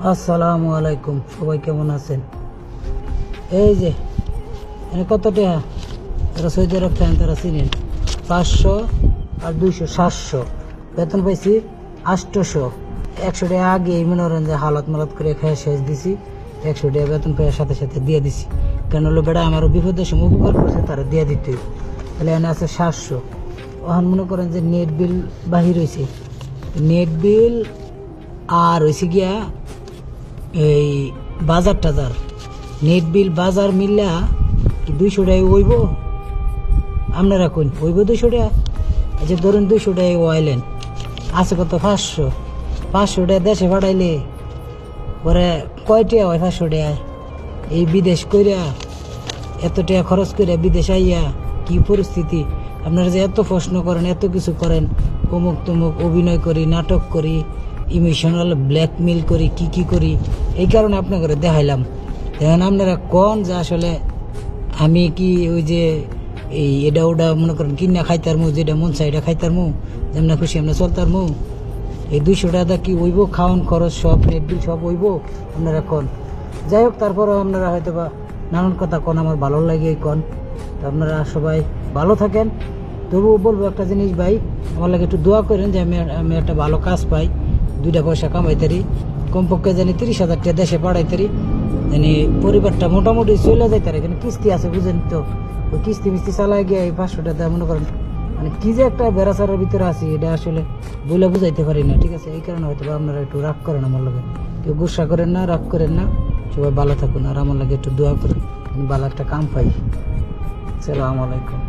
আসসালামু আলাইকুম, সবাই কেমন আছেন? এই যে এখানে কত টাকা তারা সৌদি আরব থাকেন, তারা চিনেন 500 আর 200 700 বেতন পাইছি 800। 100 টাকা আগে মনে করেন যে হালত মালত করে খেয়ে শেষ দিছি। 100 টাকা বেতন পেয়ে সাথে সাথে দিয়ে দিছি, কেন হলো বেড়া আমারও বিপদের সময় উপকার করছে, তারা দিয়ে দিতে। তাহলে এনে আছে 700। ওখান মনে করেন যে নেট বিল বাহির হয়েছে, নেট বিল আর হয়েছে গিয়া এই বাজার টাজার, নেট বিল বাজার মিললা কি 200 টাকা হইব? আপনারা কোন হইব 200 টাকা? আচ্ছা ধরুন 200 টাকা ওয়াইলেন, আছে কত 500। 500 টাকা দেশে পাঠাইলে পরে কয় টাকা হয়? 500 টাকা এই বিদেশ কইরা এত টাকা খরচ করে বিদেশ আইয়া কি পরিস্থিতি? আপনারা যে এত প্রশ্ন করেন, এত কিছু করেন, অমুক তমুক অভিনয় করি, নাটক করি, ইমোশনাল ব্ল্যাকমেল করি, কি করি, এই কারণে আপনাকে দেখাইলাম। দেখেন আপনারা কোন যে আসলে আমি কি ওই যে এই এটা ওটা মনে করেন কিনা খাইতার মু, যেটা মন চাই এটা খাইতার মু, যেমন খুশি আমরা চলতার মু। এই 200 টাকা কি হইব? খাওয়ান খরচ সব নেট বিল সব হইব? আপনারা কোন। যাই হোক, তারপরেও আপনারা হয়তো বা নানান কথা কোন, আমার ভালো লাগে কোন। তো আপনারা সবাই ভালো থাকেন। তবুও বলবো একটা জিনিস ভাই, আমার লাগে একটু দোয়া করেন যে আমি একটা ভালো কাজ পাই, 2টা পয়সা কামাইতারি, কমপক্ষে জানি 30,000 টাকা দেশে পাঠাইতারি, জানি পরিবারটা মোটামুটি চলে যাইতারে। এখানে কিস্তি আছে বুঝেন তো, ওই কিস্তি মিস্তি চালায় গিয়ে এই 500 টাকা মনে করেন মানে কি যে একটা বেড়াচারের ভিতরে আছি, এটা আসলে বলে বুঝাইতে পারি না। ঠিক আছে, এই কারণে হয়তো আপনারা একটু রাগ করেন আমার লাগে, কেউ গুসা করেন না, রাগ করেন না। সবাই ভালো থাকুন আর আমার লাগে একটু দোয়া করেন, ভালো একটা কাম পাই। আসসালামু আলাইকুম।